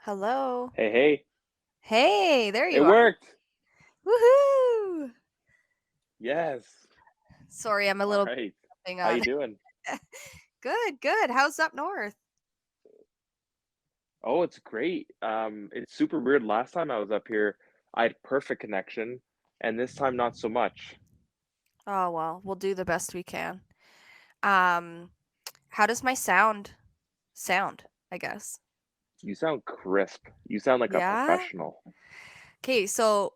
Hello. Hey, hey, Hey, there it you are. worked. Woohoo! Yes. Sorry, I'm a All little right. thing How you on. doing? Good, good. How's up north? Oh, it's great. It's super weird. Last time I was up here, I had perfect connection, and this time not so much. Oh, well, we'll do the best we can. Um, how does my sound, I guess? You sound crisp. You sound like a Yeah? professional. Okay, so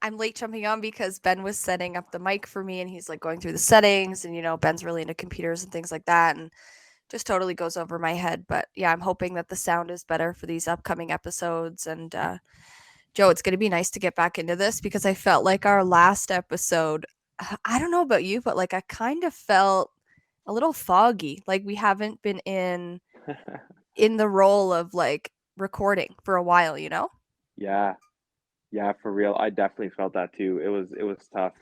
I'm late jumping on because Ben was setting up the mic for me and he's like going through the settings and Ben's really into computers and things like that and just totally goes over my head. But yeah, I'm hoping that the sound is better for these upcoming episodes and Joe, it's going to be nice to get back into this because I felt like our last episode, I don't know about you, but like I kind of felt a little foggy. Like we haven't been in the role of like recording for a while. Yeah, yeah, for real. I definitely felt that too. It was tough.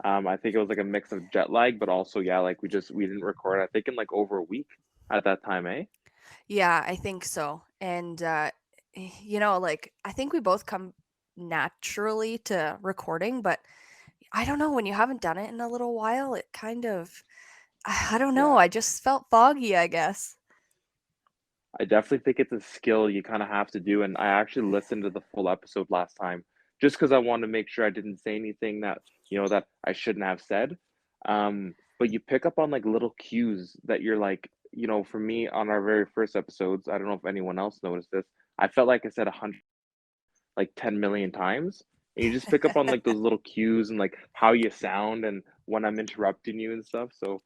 I think it was like a mix of jet lag, but also yeah, like we didn't record. I think in like over a week at that time, eh? Yeah, I think so. And like I think we both come naturally to recording, but I don't know when you haven't done it in a little while, it kind of I don't know, Yeah. I just felt foggy, I guess. I definitely think it's a skill you kind of have to do. And I actually listened to the full episode last time just because I wanted to make sure I didn't say anything that I shouldn't have said. But you pick up on like little cues that you're like, for me on our very first episodes, I don't know if anyone else noticed this. I felt like I said 100, like 10 million times. And you just pick up on like those little cues and like how you sound and when I'm interrupting you and stuff. So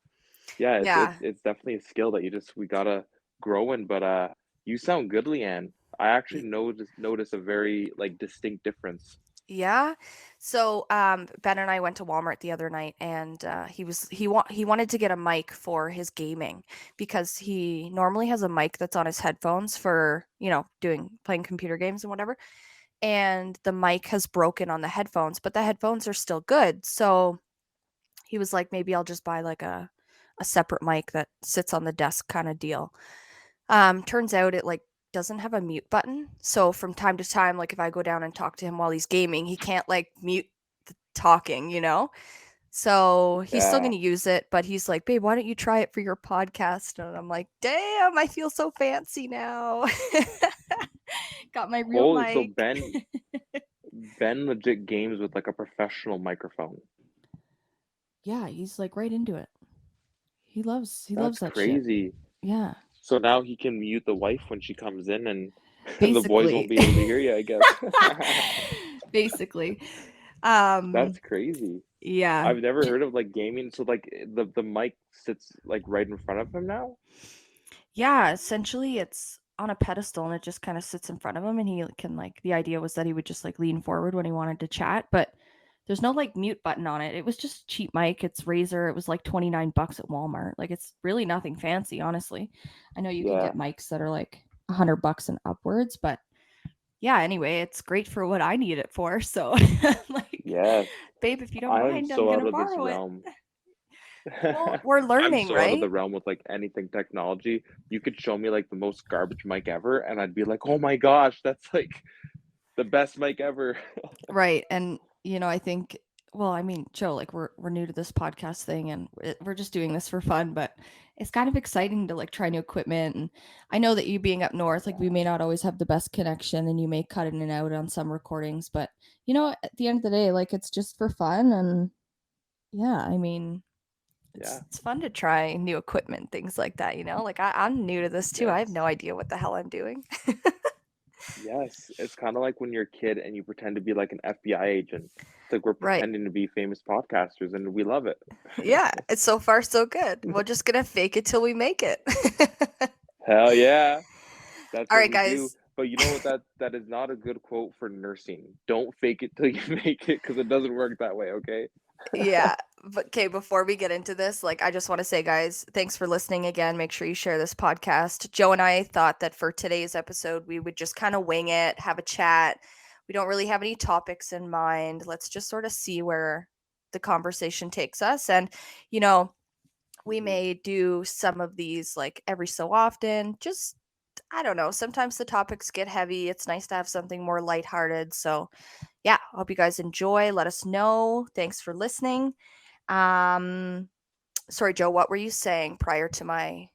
yeah, it's Yeah. it's it's definitely a skill that we gotta grow in. But you sound good, Leanne. I actually notice a very like distinct difference. Yeah. So, Ben and I went to Walmart the other night, and he wanted to get a mic for his gaming because he normally has a mic that's on his headphones for doing playing computer games and whatever. And the mic has broken on the headphones, but the headphones are still good. So he was like, maybe I'll just buy like a separate mic that sits on the desk kind of deal. Turns out it like doesn't have a mute button. So from time to time, like if I go down and talk to him while he's gaming, he can't like mute the talking. So he's still Yeah. gonna use it, but he's like, babe, why don't you try it for your podcast? And I'm like, damn, I feel so fancy now. Got my real Holy, so mic. Ben legit games with like a professional microphone. Yeah, he's like right into it. He loves That's that shit. crazy. Yeah. So now he can mute the wife when she comes in and the boys won't Basically. be able to hear you, I guess. Basically. That's Um crazy. yeah. I've never heard of like gaming. So like the mic sits like right in front of him now. Yeah, essentially it's on a pedestal and it just kind of sits in front of him and he can like the idea was that he would just like lean forward when he wanted to chat, but there's no like mute button on it. It was just cheap mic. It's Razer. It was like 29 bucks at Walmart. Like it's really nothing fancy, honestly. I know you can Yeah. get mics that are like 100 bucks and upwards, but yeah, anyway, it's great for what I need it for. So like Yes. babe, if you don't I am mind, I'm so going out to of this borrow it. realm. Well, we're I'm learning, so out of right? the realm with like anything technology. You could show me like the most garbage mic ever, and I'd be like, oh my gosh, that's like the best mic ever. Right. And I think well, I mean, Joe, like we're new to this podcast thing and we're just doing this for fun, but it's kind of exciting to like try new equipment and I know that you being up north, like we may not always have the best connection and you may cut in and out on some recordings, but at the end of the day, like it's just for fun and yeah, I mean, it's Yeah. it's fun to try new equipment, things like that. Like I'm new to this too. I have Yes. no idea what the hell I'm doing. Yes. It's kind of like when you're a kid and you pretend to be like an FBI agent. It's like we're Right. pretending to be famous podcasters and we love it. Yeah, it's so far so good. We're just gonna fake it till we make it. Hell yeah. That's All what right, we do. guys. But you know what? That is not a good quote for nursing. Don't fake it till you make it because it doesn't work that way, okay? Yeah, but okay, before we get into this, like I just want to say, guys, thanks for listening again. Make sure you share this podcast. Joe and I thought that for today's episode, we would just kind of wing it, have a chat. We don't really have any topics in mind. Let's just sort of see where the conversation takes us. And, you know, we Mhm. may do some of these like every so often, just I don't know, sometimes the topics get heavy. It's nice to have something more lighthearted. So, yeah, hope you guys enjoy. Let us know. Thanks for listening. Um, Sorry, Joe, what were you saying prior to my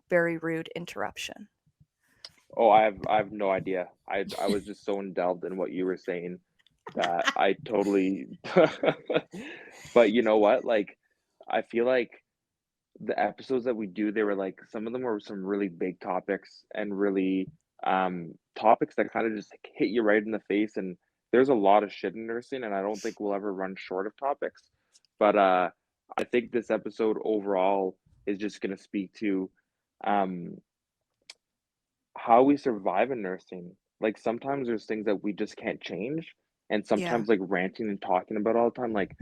very rude interruption? Oh, I have no idea. I was just so indulged in what you were saying that I totally but you know what? Like, I feel like the episodes that we do, they were like some of them were some really big topics and really topics that kind of just like, hit you right in the face. And there's a lot of shit in nursing, and I don't think we'll ever run short of topics. But I think this episode overall is just gonna speak to um how we survive in nursing. Like sometimes there's things that we just can't change. And Yeah. sometimes like ranting and talking about all the time, like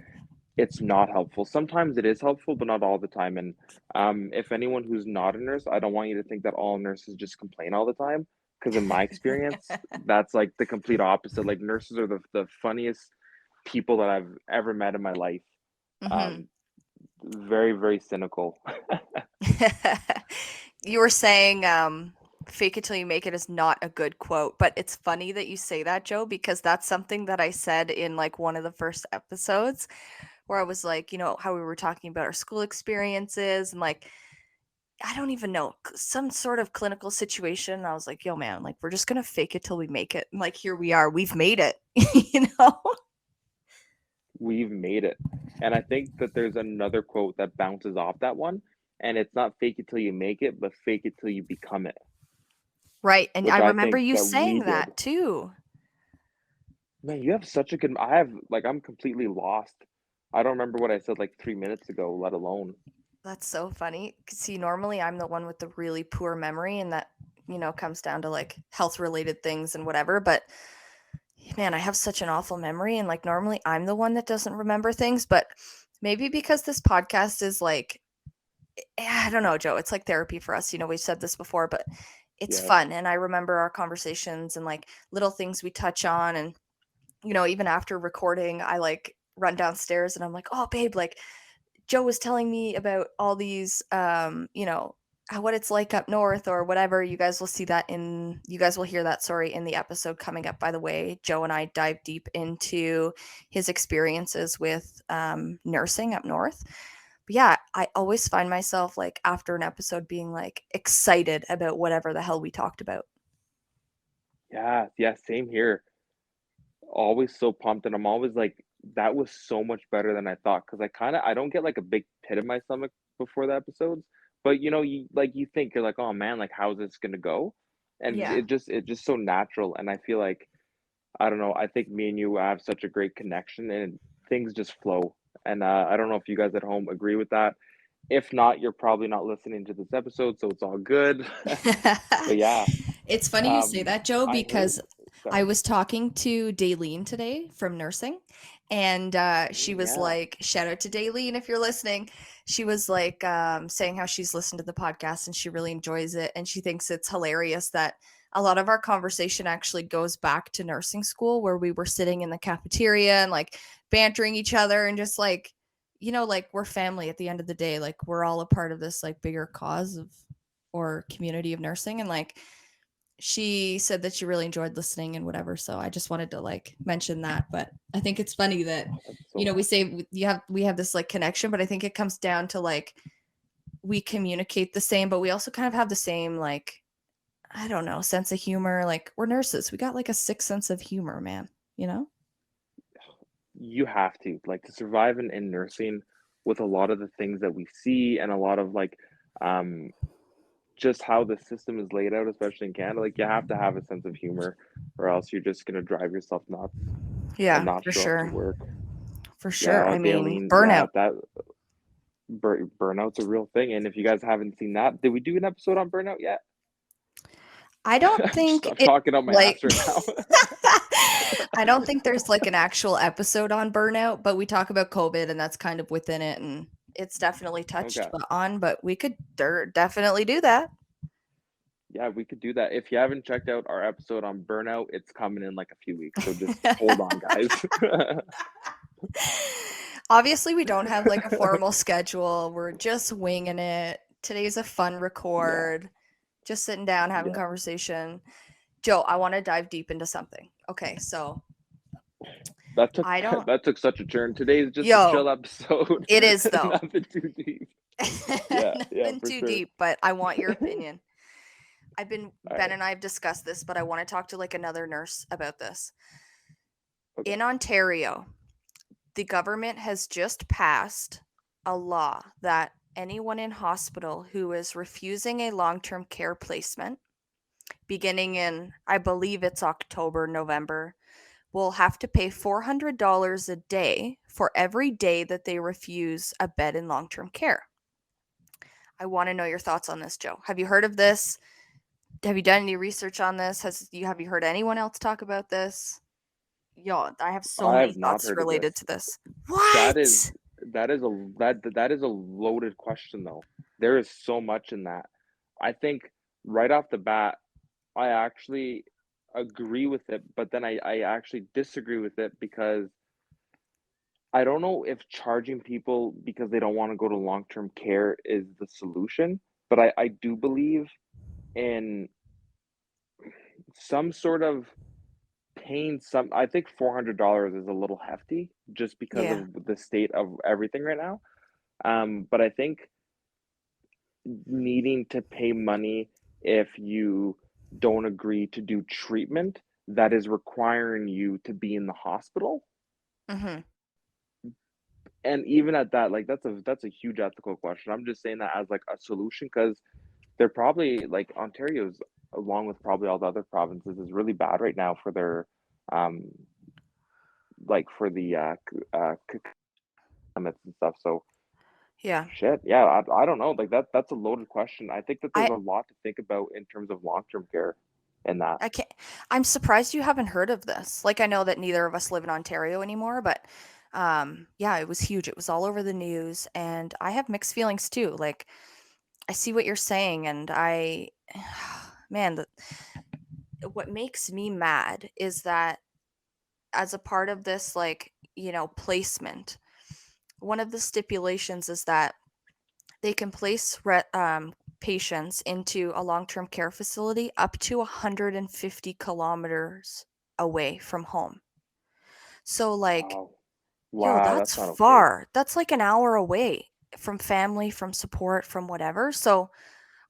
it's not helpful. Sometimes it is helpful, but not all the time. And if anyone who's not a nurse, I don't want you to think that all nurses just complain all the time. Because in my experience, that's like the complete opposite. Like nurses are the funniest people that I've ever met in my life. Mhm. Um, very, very cynical. You were saying, "Fake it till you make it" is not a good quote, but it's funny that you say that, Joe, because that's something that I said in, like, one of the first episodes where I was like, how we were talking about our school experiences and, like, I don't even know, some sort of clinical situation. I was like, "Yo, man, like, we're just gonna fake it till we make it." And, like, here we are, we've made it, you know? We've made it. And I think that there's another quote that bounces off that one, and it's not fake it till you make it, but fake it till you become it, Right, and I which I remember think you that we saying did. that too. Man, you have such a good. I have like I'm completely lost. I don't remember what I said like 3 minutes ago, let alone. That's so funny. See, normally I'm the one with the really poor memory, and that, comes down to like health related things and whatever. But man, I have such an awful memory. And like normally I'm the one that doesn't remember things. But maybe because this podcast is like, I don't know, Joe, it's like therapy for us. We've said this before, but it's Yes, fun. And I remember our conversations and like little things we touch on. And, even after recording, I like run downstairs and I'm like, oh, babe, like, Joe was telling me about all these, what it's like up north or whatever. You guys will hear that, sorry, in the episode coming up, by the way. Joe and I dive deep into his experiences with nursing up north. But yeah, I always find myself like after an episode being like excited about whatever the hell we talked about. yeah, yeah, same here. Always so pumped, and I'm always like, that was so much better than I thought. Because I don't get like a big pit in my stomach before the episodes, but you think you're like, oh man, like how's this gonna go? And Yeah. it just so natural, and I feel like I don't know. I think me and you have such a great connection, and things just flow. And I don't know if you guys at home agree with that. If not, you're probably not listening to this episode, so it's all good. But yeah, It's funny you say um, that, Joe, I because heard. I Sorry. was talking to Daleen today from nursing, and she Oh was yeah, like, shout out to Daleen if you're listening. She was like saying how she's listened to the podcast and she really enjoys it. And she thinks it's hilarious that a lot of our conversation actually goes back to nursing school where we were sitting in the cafeteria and like bantering each other and just like, like we're family at the end of the day. Like we're all a part of this like bigger cause of or community of nursing. And like, she said that she really enjoyed listening and whatever. So I just wanted to like mention that. But I think it's funny that, oh, that's so we awesome. say we have this like connection, but I think it comes down to like we communicate the same, but we also kind of have the same like, I don't know, sense of humor. Like we're nurses. We got like a sixth sense of humor, man, you know? You have to like to survive in nursing with a lot of the things that we see and a lot of like um just how the system is laid out, especially in Canada. Like you have to have a sense of humor, or else you're just gonna drive yourself nuts and Yeah, not for show up to sure. work. For Yeah, sure. oh, I mean, Daleen, yeah, burnout. that burnout's a real thing. And if you guys haven't seen that, did we do an episode on burnout yet? I don't Just think I'm it talking out my like ass right now. I don't think there's like an actual episode on burnout, but we talk about COVID and that's kind of within it and it's definitely touched Okay. on, but we could definitely do that. Yeah, we could do that. If you haven't checked out our episode on burnout, it's coming in like a few weeks. So just hold on, guys. Obviously, we don't have like a formal schedule. We're just winging it. Today's a fun Yeah. record. Just sitting down, having Yeah, conversation. Joe, I want to dive deep into something. Okay, so that took I don't, that took such a turn. Today is just a yo, chill episode, it is though. nothing too deep. Yeah, yeah, Nothing for too sure. deep, but I want your opinion. All Ben right, and I have discussed this, but I want to talk to like another nurse about this. okay. In Ontario, the government has just passed a law that anyone in hospital who is refusing a long term care placement, beginning in, I believe it's October, November, will have to pay $400 a day for every day that they refuse a bed in long term care. I want to know your thoughts on this, Joe. Have you heard of this? Have you done any research on this? Have you heard anyone else talk about this? Yo, I have so I many have not thoughts heard of related this. to this. That What? is that is a loaded question though. There is so much in that. I think right off the bat, I actually agree with it, but then I actually disagree with it because I don't know if charging people because they don't want to go to long-term care is the solution, but I do believe in some sort of paying some. I think $400 is a little hefty just because Yeah. of the state of everything right now. But I think needing to pay money if you don't agree to do treatment that is requiring you to be in the hospital. Mhm. And even at that, like that's a huge ethical question. I'm just saying that as like a solution because they're probably like Ontario's along with probably all the other provinces is really bad right now for their um like for the limits and stuff. So Yeah. shit, yeah, I don't know. Like that's a loaded question. I think that there's I a lot to think about in terms of long-term care in that. I can't I'm surprised you haven't heard of this. Like I know that neither of us live in Ontario anymore, but yeah, it was huge. It was all over the news and I have mixed feelings too. Like I see what you're saying and I man, what makes me mad is that as a part of this like, placement, one of the stipulations is that they can place patients into a long term care facility up to 150 kilometers away from home. So, like, Wow. yo, Wow, that's that's not okay. far. That's like an hour away from family, from support, from whatever. So,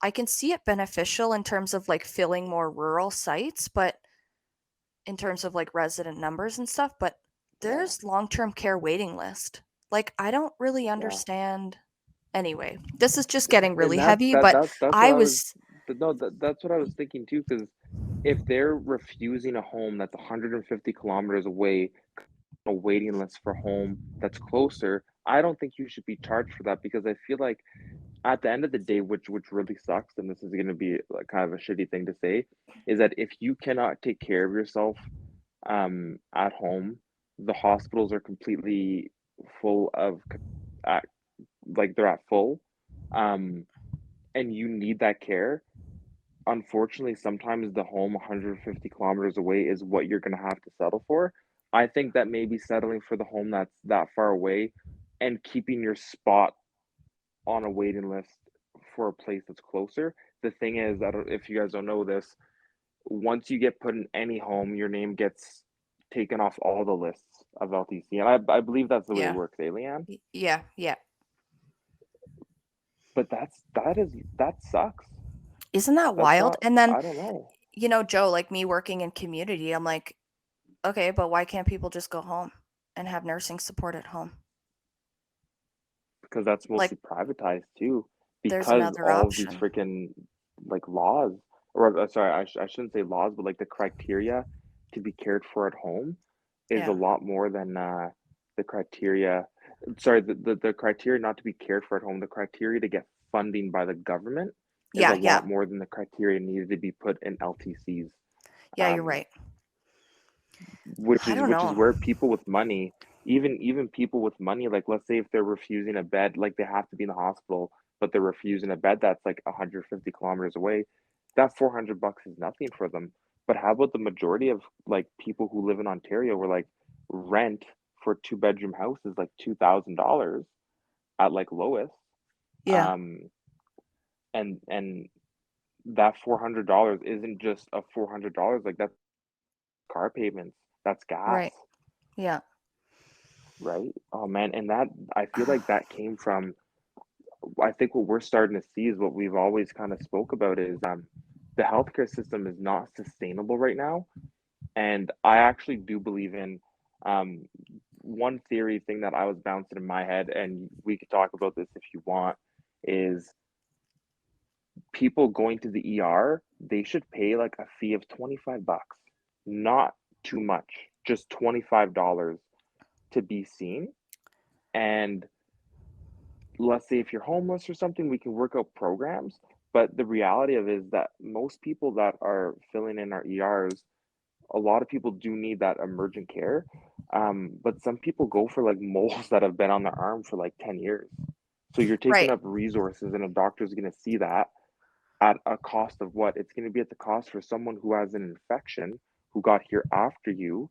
I can see it beneficial in terms of like filling more rural sites, but in terms of like resident numbers and stuff. But Yeah. there's long term care waiting list. Like, I don't really Yeah. understand. Anyway, this is just getting really And that heavy, that but that that's what I I was was no, that's what I was thinking too, because if they're refusing a home that's 150 kilometers away, a waiting list for home that's closer, I don't think you should be charged for that because I feel like at the end of the day, which really sucks, and this is going to be like kind of a shitty thing to say, is that if you cannot take care of yourself at home, the hospitals are completely full of at, like they're at full, um, and you need that care. Unfortunately, sometimes the home 150 kilometers away is what you're going to have to settle for. I think that maybe settling for the home that's that far away and keeping your spot on a waiting list for a place that's closer. The thing is, I don't if you guys don't know this, once you get put in any home, your name gets taken off all the lists of LTC, and I believe that's the way it yeah. works, eh, Leanne? Yeah, yeah. But that sucks. Isn't that That's wild? not. And then, I don't know Joe, like me working in community, I'm like, okay, but why can't people just go home and have nursing support at home? because that's Like, mostly privatized too, there's because another all of these option. freaking like laws, or sorry, I shouldn't say laws, but like the criteria to be cared for at home is a Yeah. lot more than the criteria. Sorry, the criteria not to be cared for at home, the criteria to get funding by the government is a Yeah, yeah. lot more than the criteria needed to be put in LTCs. Yeah, you're right. Which I is don't which is know. where people with money, even people with money, like let's say if they're refusing a bed, like they have to be in the hospital, but they're refusing a bed that's like 150 kilometers away, that $400 is nothing for them. But how about the majority of like people who live in Ontario where like rent for a two-bedroom house is like $2,000 at like lowest, Yeah. um, and that $400 isn't just a $400, like, that's car payments, that's gas, Right. Yeah. right? Oh, man, and that I feel like that came from I think what we're starting to see is what we've always kinda spoke about is, the healthcare system is not sustainable right now, and I actually do believe in, um, one theory thing that I was bouncing in my head, and we could talk about this if you want, is people going to the ER, they should pay like a fee of 25 bucks, not too much, just $25 to be seen. And let's say if you're homeless or something, we can work out programs. But the reality of it is that most people that are filling in our ERs, a lot of people do need that emergent care. But some people go for like moles that have been on their arm for like 10 years. So you're taking Right. up resources, and a doctor's going to see that at a cost of what? It's going to be at the cost for someone who has an infection, who got here after you,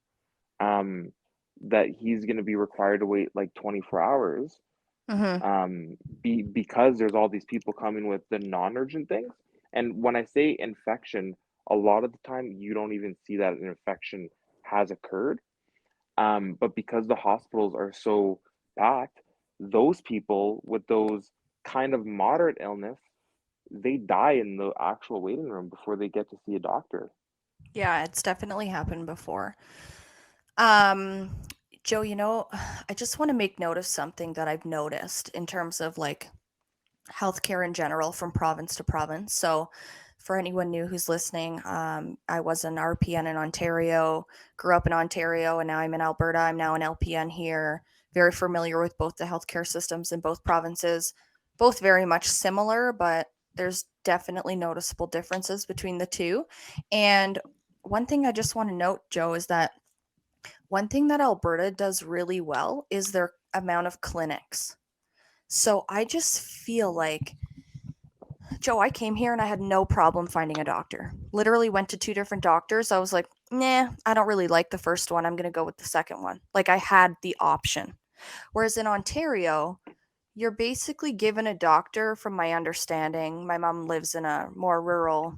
um, that he's going to be required to wait like 24 hours, Mhm. because there's all these people coming with the non-urgent things. And when I say infection, a lot of the time you don't even see that an infection has occurred. But because the hospitals are so packed, those people with those kind of moderate illness, they die in the actual waiting room before they get to see a doctor. Yeah, it's definitely happened before. Um, Joe, I just want to make note of something that I've noticed in terms of like healthcare in general from province to province. So, for anyone new who's listening, I was an RPN in Ontario, grew up in Ontario, and now I'm in Alberta. I'm now an LPN here. Very familiar with both the healthcare systems in both provinces, both very much similar, but there's definitely noticeable differences between the two. And one thing I just want to note, Joe, is that one thing that Alberta does really well is their amount of clinics. So I just feel like, Joe, I came here and I had no problem finding a doctor. Literally went to two different doctors. I was like, nah, I don't really like the first one. I'm going to go with the second one. Like I had the option. Whereas in Ontario, you're basically given a doctor, from my understanding. My mom lives in a more rural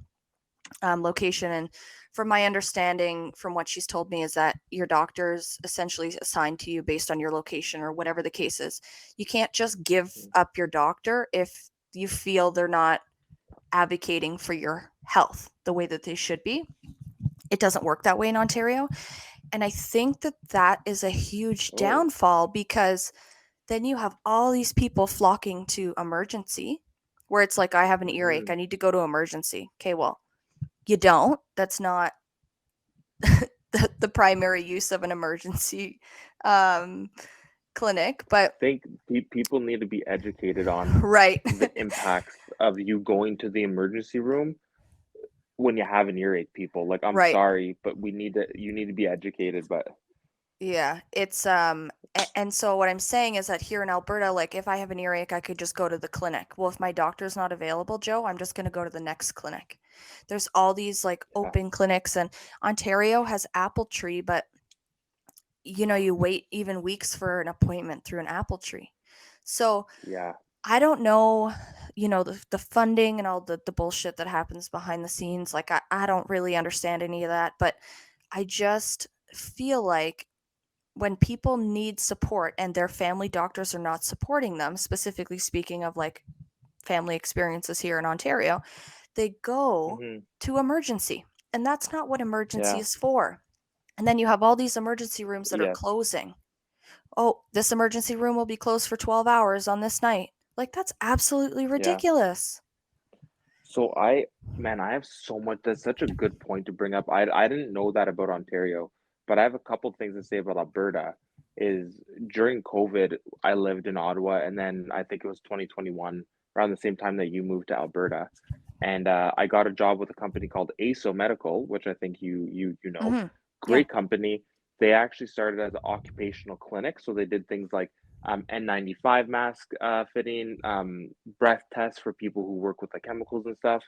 location. And from my understanding, from what she's told me, is that your doctor's essentially assigned to you based on your location or whatever the case is. You can't just give up your doctor if you feel they're not advocating for your health the way that they should be. It doesn't work that way in Ontario. And I think that that is a huge Oh, downfall because then you have all these people flocking to emergency where it's like, I have an earache. I mhm. need to go to emergency. Okay, well, you don't. That's not the primary use of an emergency um, clinic. I But think people need to be educated on right. the impacts of you going to the emergency room when you have an earache, people. Like, I'm Right. sorry, but you need to be educated, but Yeah, it's and so what I'm saying is that here in Alberta, like if I have an earache, I could just go to the clinic. Well, if my doctor's not available, Joe, I'm just going to go to the next clinic. There's all these like yeah, open clinics, and Ontario has Apple Tree, but you wait even weeks for an appointment through an Apple Tree. So, yeah, I don't know, the funding and all the bullshit that happens behind the scenes. Like I don't really understand any of that, but I just feel like when people need support and their family doctors are not supporting them, specifically speaking of like family experiences here in Ontario, they go mhm, to emergency. And that's not what emergency yeah, is for. And then you have all these emergency rooms that are yes, closing. Oh, this emergency room will be closed for 12 hours on this night. Like, that's absolutely yeah. ridiculous. So man, I have so much. That's such a good point to bring up. I didn't know that about Ontario, but I have a couple things to say about Alberta. Is during COVID, I lived in Ottawa, and then I think it was 2021, around the same time that you moved to Alberta, and I got a job with a company called ASO Medical, which I think you know. Hmm. Yeah. Great company. They actually started as an occupational clinic, so they did things like N95 mask fitting, breath tests for people who work with the chemicals and stuff.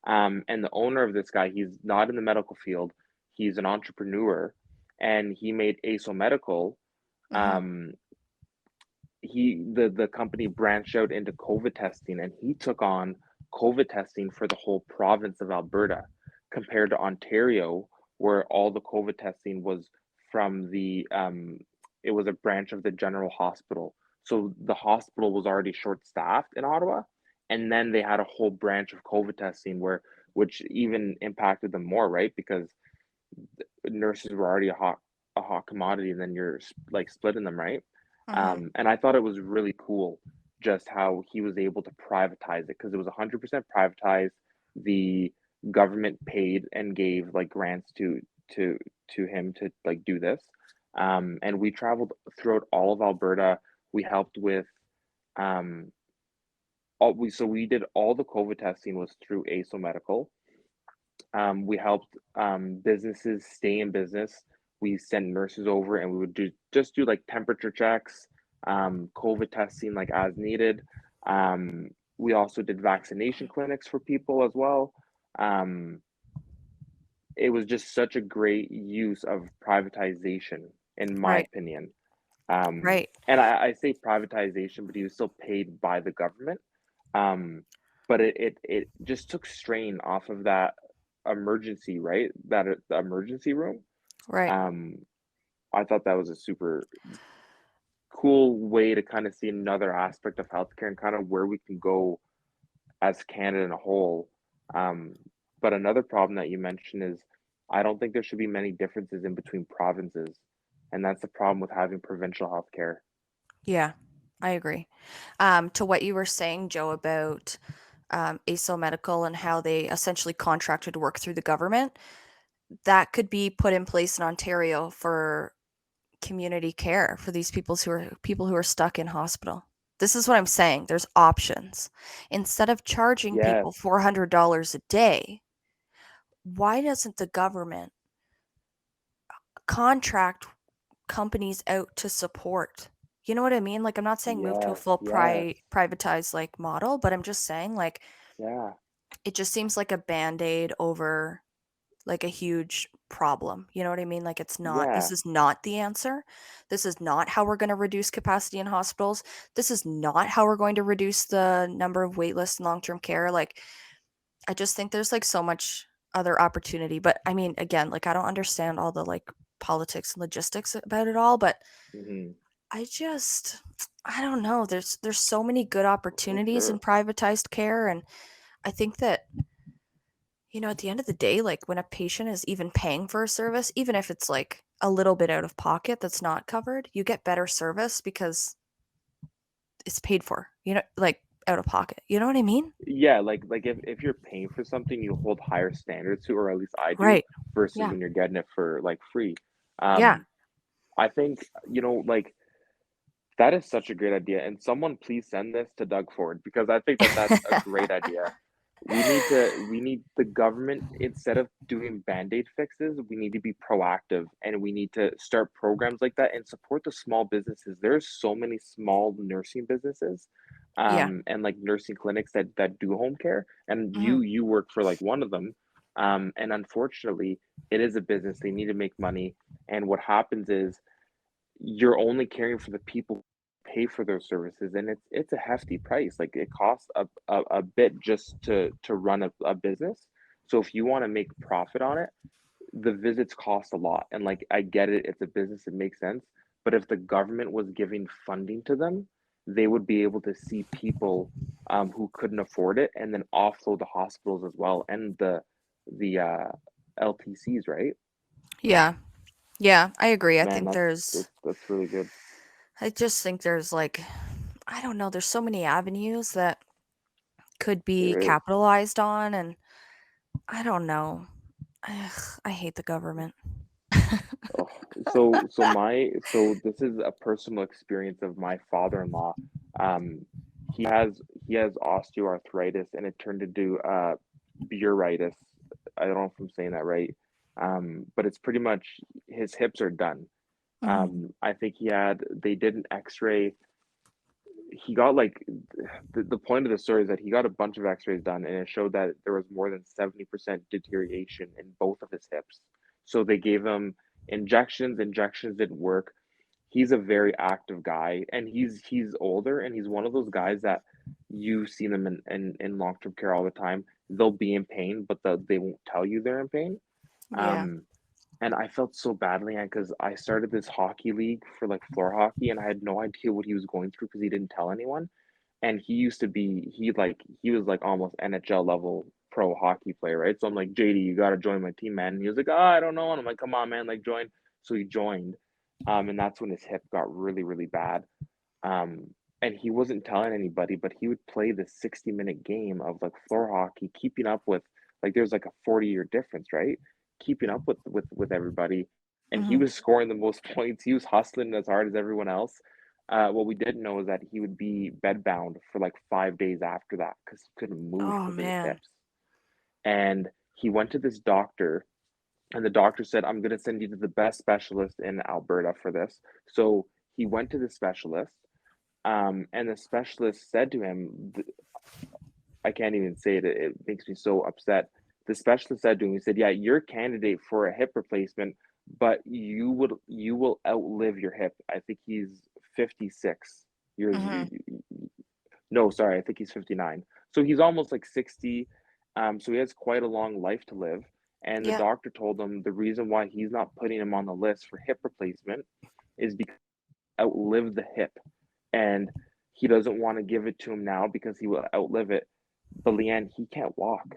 And the owner of this guy, he's not in the medical field. He's an entrepreneur, and he made ASO Medical. Hmm. Um, the company branched out into COVID testing, and he took on COVID testing for the whole province of Alberta, compared to Ontario, where all the COVID testing was from it was a branch of the general hospital. So the hospital was already short-staffed in Ottawa, and then they had a whole branch of COVID testing which even impacted them more, right? Because nurses were already a hot commodity, and then you're like splitting them, right? Mm-hmm. And I thought it was really cool just how he was able to privatize it because it was 100% privatized. The government paid and gave like grants to to him to like do this. And we traveled throughout all of Alberta. We helped with um we did all the COVID testing was through ASO Medical. We helped businesses stay in business. We sent nurses over, and we would do like temperature checks, COVID testing like as needed. Um, we also did vaccination clinics for people as well. Um, it was just such a great use of privatization, in my Right. opinion. Right. And I say privatization, but he was still paid by the government. Um, but it just took strain off of that emergency, right? The emergency room. Right. Um, I thought that was a super cool way to kind of see another aspect of healthcare and kind of where we can go as Canada in a whole. Um, but another problem that you mentioned is I don't think there should be many differences in between provinces, and that's the problem with having provincial healthcare. Yeah, I agree. To what you were saying, Joe, about ASO Medical and how they essentially contracted work through the government, that could be put in place in Ontario for community care for these people who are stuck in hospital. This is what I'm saying. There's options. Instead of charging Yes, people $400 a day, why doesn't the government contract companies out to support? You know what I mean? Like, I'm not saying move to a yes, full yes, privatized like model, but I'm just saying like yeah, it just seems like a band-aid over like a huge problem. You know what I mean? Like this yeah. is not the answer. This is not how we're going to reduce capacity in hospitals. This is not how we're going to reduce the number of wait lists in long-term care. Like I just think there's like so much other opportunity. But I mean, again, like I don't understand all the like politics and logistics about it all, but Hmm. I just I don't know. There's so many good For opportunities in sure. privatized care, and I think that at the end of the day, like when a patient is even paying for a service, even if it's like a little bit out of pocket that's not covered, you get better service because it's paid for, like out of pocket. You know what I mean? Yeah, like if you're paying for something, you hold higher standards to, or at least I do, Right. versus Yeah. when you're getting it for like free. Yeah. Um, I think, like that is such a great idea. And someone please send this to Doug Ford because I think that that's a great idea. We need the government, instead of doing band-aid fixes, we need to be proactive and we need to start programs like that and support the small businesses. There's so many small nursing businesses Yeah. and like nursing clinics that do home care, and Mhm. you work for like one of them. And unfortunately, it is a business. They need to make money. And what happens is you're only caring for the people who pay for those services, and it's a hefty price. Like it costs a bit just to run a business. So if you want to make profit on it, the visits cost a lot. And like I get it, it's a business, it makes sense. But if the government was giving funding to them, they would be able to see people who couldn't afford it and then offload the hospitals as well and the LTCs, right? Yeah. Yeah, I agree. Man, that's really good. I just think there's like I don't know, there's so many avenues that could be There is. capitalized on and I don't know. Ugh, I hate the government. Oh, so this is a personal experience of my father-in-law. Um, he has osteoarthritis and it turned into burritis. I don't know if I'm saying that right. But it's pretty much his hips are done. Mhm. I think they did an X-ray. He got like the point of the story is that he got a bunch of X-rays done and it showed that there was more than 70% deterioration in both of his hips. So they gave him injections. Injections didn't work. He's a very active guy and he's older and he's one of those guys that you see them in long-term care all the time. They'll be in pain, but they won't tell you they're in pain. Yeah. Um, and I felt so badly because I started this hockey league for like floor hockey, and I had no idea what he was going through because he didn't tell anyone. And he used to be he was like almost NHL level pro hockey player, right? So I'm like, JD, you gotta join my team, man. And he was like, oh, I don't know. And I'm like, come on, man, like join. So he joined. And that's when his hip got really, really bad. Um, and he wasn't telling anybody, but he would play this 60-minute game of like floor hockey, keeping up with like there's like a 40-year difference, right? Keeping up with everybody. And he Mhm. was scoring the most points. He was hustling as hard as everyone else. What we didn't know is that he would be bedbound for like 5 days after that because he couldn't move Oh because of his man. hips. And he went to this doctor, and the doctor said, I'm going to send you to the best specialist in Alberta for this. So he went to the specialist, and the specialist said to him, I can't even say it, it makes me so upset. The specialist said to him, he said, yeah, you're a candidate for a hip replacement, but you will outlive your hip. I think he's 56 years. Mhm. No, sorry, I think he's 59. So he's almost like 60. So he has quite a long life to live. And the Yeah. doctor told him the reason why he's not putting him on the list for hip replacement is because he outlived the hip. And he doesn't want to give it to him now because he will outlive it. But Leanne, he can't walk.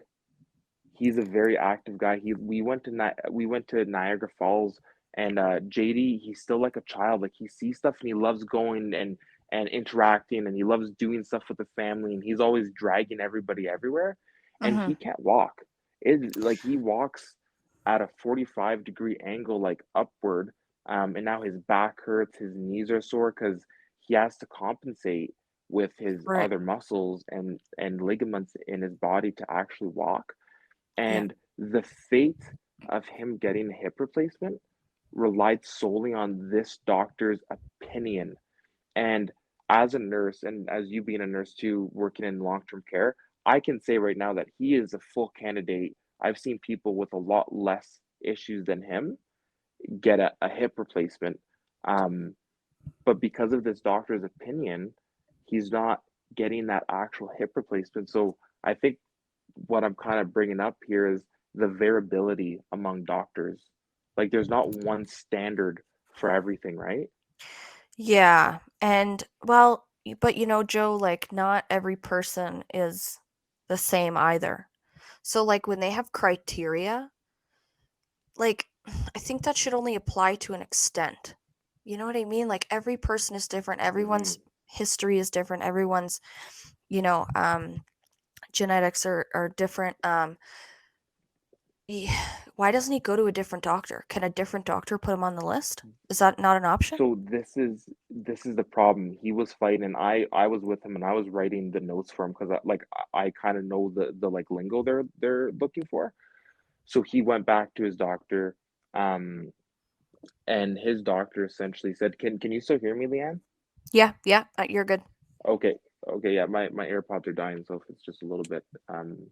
He's a very active guy. We went to Niagara Falls, and JD, he's still like a child. Like he sees stuff and he loves going and interacting, and he loves doing stuff with the family, and he's always dragging everybody everywhere. And he Mhm. can't walk. It like he walks at a 45-degree angle, like upward. And now his back hurts, his knees are sore because he has to compensate with his Right. other muscles and ligaments in his body to actually walk. Yeah. And the fate of him getting a hip replacement relied solely on this doctor's opinion. And as a nurse, and as you being a nurse too, working in long term care, I can say right now that he is a full candidate. I've seen people with a lot less issues than him get a hip replacement. Um, but because of this doctor's opinion, he's not getting that actual hip replacement. So I think what I'm kind of bringing up here is the variability among doctors. Like there's not one standard for everything, right? Yeah. And well, but Joe, like not every person is the same either. So like when they have criteria, like I think that should only apply to an extent. You know what I mean? Like every person is different. Everyone's Hmm. history is different. Everyone's, you know, um genetics are different. Why doesn't he go to a different doctor? Can a different doctor put him on the list? Is that not an option? So this is the problem. He was fighting, and I was with him, and I was writing the notes for him because I kind of know the like lingo they're looking for. So he went back to his doctor, um, and his doctor essentially said, can you still hear me, Leanne? Yeah, yeah, you're good. Okay, okay, yeah, my AirPods are dying, so if it's just a little bit, um,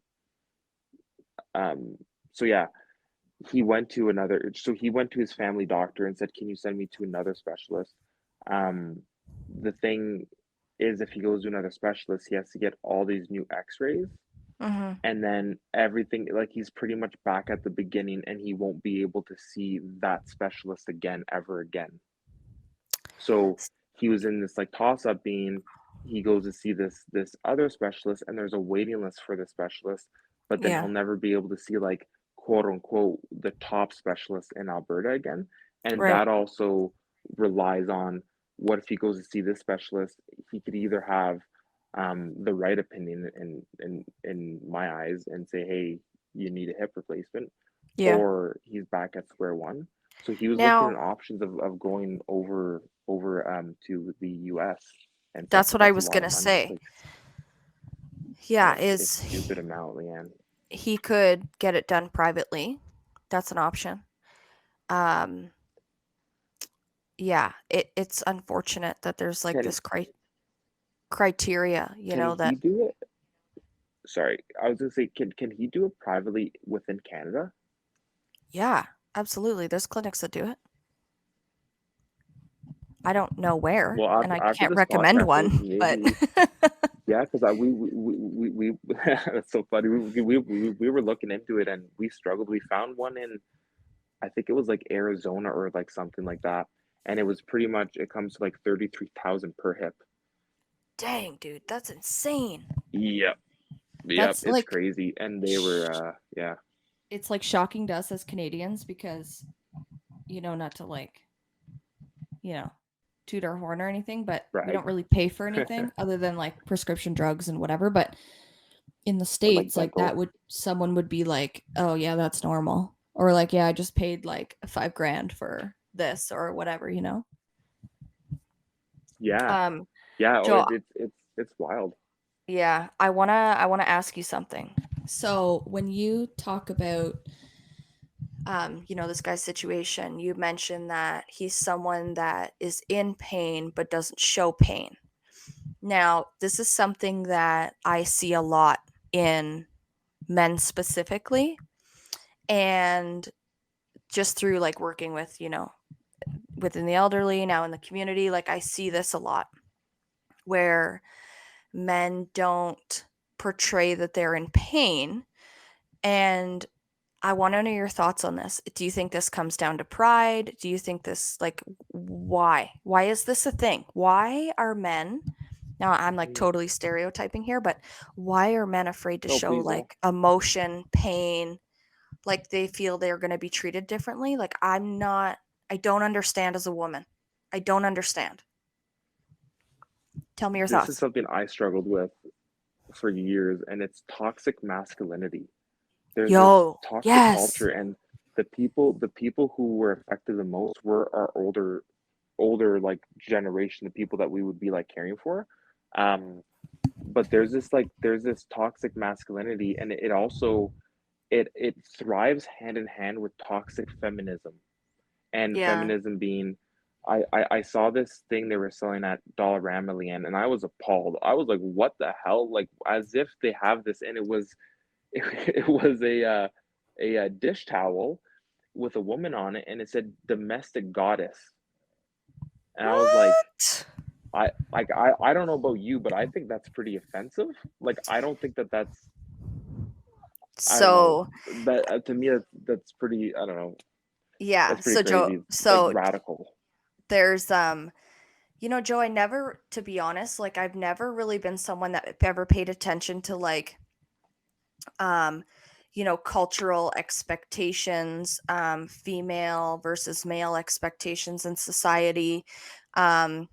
so yeah, he went to his family doctor and said, can you send me to another specialist? Um, the thing is, if he goes to another specialist, he has to get all these new x-rays, Mhm. and then everything, like he's pretty much back at the beginning, and he won't be able to see that specialist again ever again. So he was in this like toss up being he goes to see this other specialist, and there's a waiting list for the specialist, but then he'll Yeah, never be able to see like quote unquote the top specialist in Alberta again. And right. that also relies on what if he goes to see this specialist, he could either have the right opinion in my eyes and say, hey, you need a hip replacement, Yeah. or he's back at square one. So he was looking at Now, options of going over to the US, and it's like that's what I that's a was lot of gonna money. It's say. like Yeah, it's is stupid amount, Leanne. he could get it done privately. That's an option. Um, yeah, it's unfortunate that there's like Can this criteria, can he that do it? Sorry, I was gonna say, can he do it privately within Canada? yeah, absolutely. There's clinics that do it. I don't know where, Well, and I after can't this recommend podcast, one, but maybe, yeah, because we that's so funny. We were looking into it and we struggled. We found one in, I think it was like Arizona or like something like that, and it was pretty much, it comes to like 33,000 per hip. dang, dude, that's insane. Yep, yep, That's it's like crazy. And they sh- were, yeah, it's like shocking to us as Canadians because not to like, you know, toot our horn or anything, but we right. don't really pay for anything other than like prescription drugs and whatever. But in the Or like States, like that dental. would someone would be like, oh yeah, that's normal. Or like, yeah, I just paid like 5 grand for this or whatever. Yeah, Um, yeah. Oh, Joe, it's wild. yeah, I wanna ask you something. So when you talk about this guy's situation, you mentioned that he's someone that is in pain but doesn't show pain. Now, this is something that I see a lot in men specifically, and just through like working with, within the elderly, now in the community, like I see this a lot where men don't portray that they're in pain. And I want to know your thoughts on this. Do you think this comes down to pride? Do you think this, like, why? Why is this a thing? Why are men, now I'm like Mhm. totally stereotyping here, but why are men afraid to No, show please don't. like emotion, pain, like they feel they're going to be treated differently? Like, I don't understand as a woman. I don't understand. Tell me your This is thoughts. something I struggled with for years, and it's toxic masculinity. There's this Yo, toxic yes. culture, and the people who were affected the most were our older like generation, the people that we would be like caring for. Um, but there's this toxic masculinity, and it also it thrives hand in hand with toxic feminism. And Yeah. feminism being, I saw this thing they were selling at Dollarama, Leanne, and I was appalled. I was like, what the hell? Like, as if they have this, and it was it was a dish towel with a woman on it, and it said domestic goddess. And I was like, What? I don't know about you, but I think that's pretty offensive. Like, I don't think that that's, I don't know, So, that to me that's pretty, I don't know, yeah. that's pretty So Joe, crazy. It's like so radical. there's Joe, I never, to be honest, like I've never really been someone that ever paid attention to like um cultural expectations, female versus male expectations in society. Um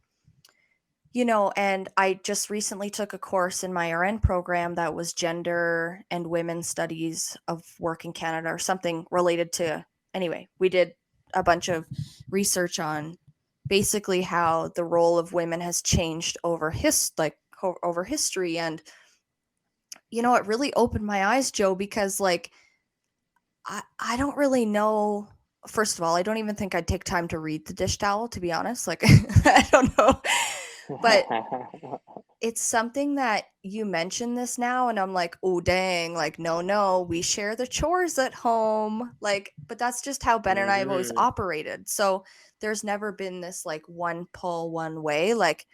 and I just recently took a course in my RN program that was gender and women studies of work in Canada or something related to, anyway, we did a bunch of research on basically how the role of women has changed over history. And it really opened my eyes, Joe, because like I don't really know. First of all, I don't even think I'd take time to read the dish towel, to be honest. Like I don't know. But it's something that you mention this now, and I'm like, oh dang, like no, no, we share the chores at home. Like, but that's just how Ben and I have always Hmm. operated. So there's never been this like one pull one way. Like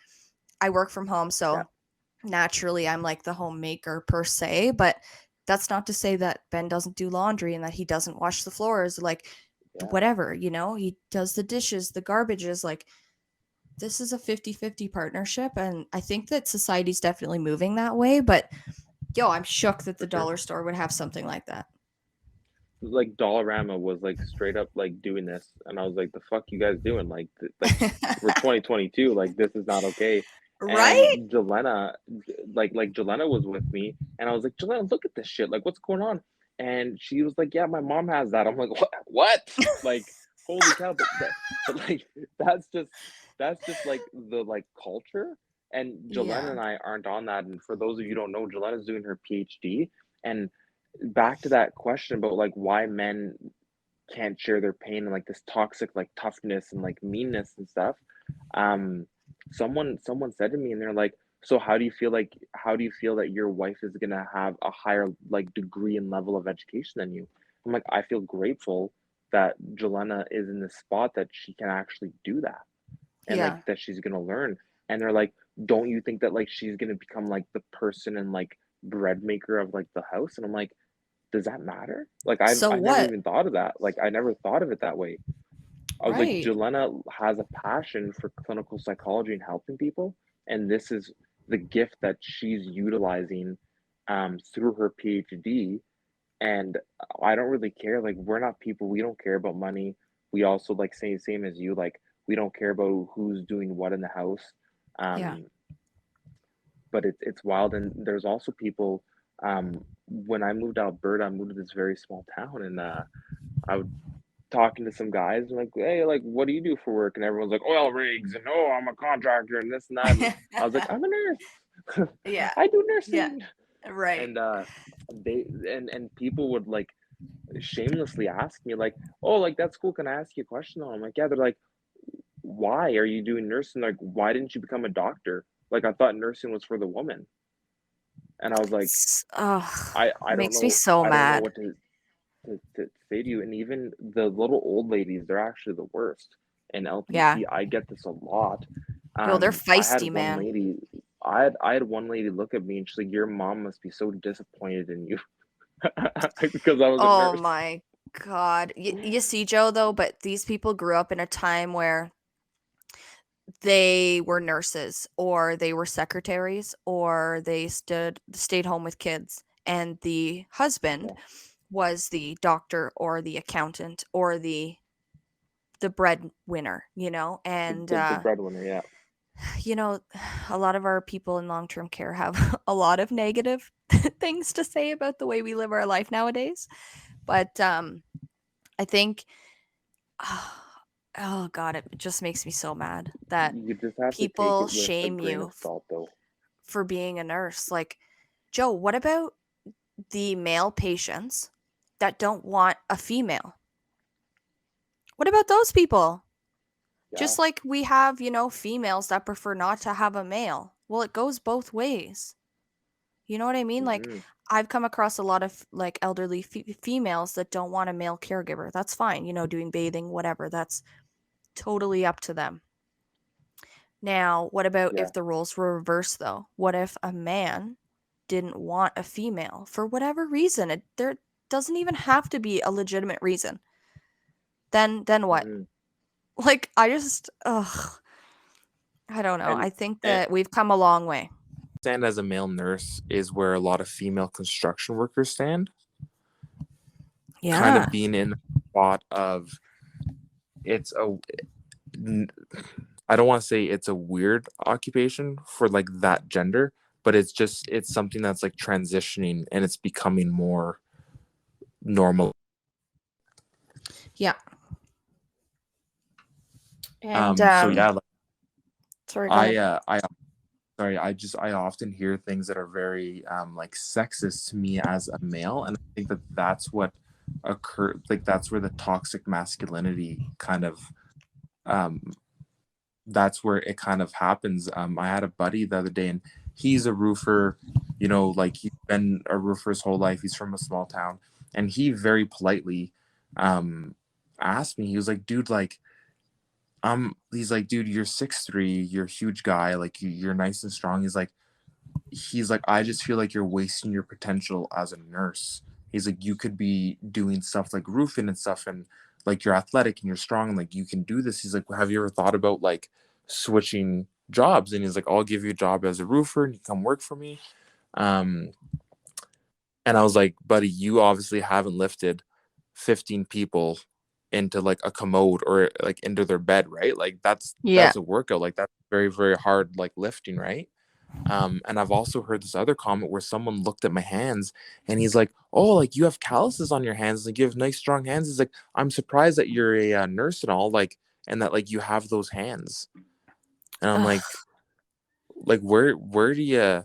I work from home, Yeah, so naturally I'm like the homemaker per se, but that's not to say that Ben doesn't do laundry and that he doesn't wash the floors, like yeah. whatever, he does the dishes, the garbages. Like this is a 50-50 partnership, and I think that society's definitely moving that way. But yo, I'm shook that the For sure. dollar store would have something like that. Like Dollarama was like straight up like doing this, and I was like, "The fuck you guys doing? Like we're 2022. Like this is not okay." Right? And Jelena, like Jelena was with me, and I was like, "Jelena, look at this shit. Like what's going on?" And she was like, "Yeah, my mom has that." I'm like, "What? What? Like holy cow!" But like that's just like the like culture. And Jelena Yeah. and I aren't on that. And for those of you who don't know, Jelena's doing her PhD, and back to that question about like why men can't share their pain and like this toxic like toughness and like meanness and stuff. um someone said to me, and they're like, so how do you feel that your wife is going to have a higher like degree and level of education than you? I'm like, I feel grateful that Jelena is in this spot that she can actually do that. and like Yeah. that she's gonna learn. And they're like, don't you think that like she's gonna become like the person and like bread maker of like the house? And I'm like, does that matter? Like So I never what? even thought of that. Like I never thought of it that way. I was like, Right. Jelena has a passion for clinical psychology and helping people, and this is the gift that she's utilizing through her PhD. And I don't really care. Like we're not people. We don't care about money. We also like same as you. Like we don't care about who's doing what in the house. Yeah. Um, but it's wild. And there's also people. When I moved to Alberta, I moved to this very small town, and I was talking to some guys and like, hey, like, what do you do for work? And everyone's like, oil rigs, and oh, I'm a contractor, and this and that. And I was like, I'm a nurse. Yeah. I do Yeah. nursing. Right. And they and people would like shamelessly ask me like, oh, like that's cool. Can I ask you a question? I'm like, yeah. They're like, why are you doing nursing? Like, why didn't you become a doctor? Like, I thought nursing was for the woman. And I was like, Ugh, I don't makes me know, so mad. what to say to you. And even the little old ladies, they're actually the worst. In Yeah. LPC, I get this a lot. Yo, they're I had feisty, one man. lady, I had one lady look at me and she's like, "Your mom must be so disappointed in you," because I was a Oh nurse. my God. You see, Joe, though, but these people grew up in a time where they were nurses or they were secretaries or they stayed home with kids and the husband Yeah, was the doctor or the accountant or the breadwinner, and the breadwinner. Yeah, you know, a lot of our people in long-term care have a lot of negative things to say about the way we live our life nowadays. But I think, oh God, it just makes me so mad that you just have to take people it with a shame grain of you salt, though. for being a nurse. Like, Joe, what about the male patients that don't want a female? What about those people? Yeah. Just like we have, females that prefer not to have a male. Well, it goes both ways. You know what I mean? Like, Hmm. I've come across a lot of like elderly females that don't want a male caregiver. That's fine, doing bathing, whatever. That's totally up to them. Now, what about Yeah. if the roles were reversed though? What if a man didn't want a female for whatever reason? There doesn't even have to be a legitimate reason. Then what? Hmm. Like I just ugh, I don't know. And I think and that we've come a long way. Stand as a male nurse is where a lot of female construction workers stand, kind of Yeah. being in the spot of it's a I don't want to say it's a weird occupation for like that gender, but it's something that's like transitioning and it's becoming more normal. Yeah. And So yeah, like, sorry, go I ahead. I sorry, I often hear things that are very like sexist to me as a male, and I think that that's what occur like that's where the toxic masculinity kind of um that's where it kind of happens. I had a buddy the other day, and he's a roofer. Like he's been a roofer his whole life. He's from a small town, and he very politely um, asked me. He was like, "Dude, like, he's like, dude, you're 6'3", you're a huge guy. Like, you're nice and strong." He's like, I just feel like you're wasting your potential as a nurse. He's like, you could be doing stuff like roofing and stuff, and like you're athletic and you're strong, and like you can do this. He's like, have you ever thought about like switching jobs? And he's like, I'll give you a job as a roofer and you come work for me. Um, and I was like, buddy, you obviously haven't lifted 15 people into like a commode or like into their bed, right? Like Yeah. that's a workout. Like that's very, very hard, like lifting, right? And I've also heard this other comment where someone looked at my hands and he's like, "Oh, like you have calluses on your hands, like you have nice strong hands." He's like, "I'm surprised that you're a nurse and all, like, and that like you have those hands." And I'm Ugh. like, where do you? I'm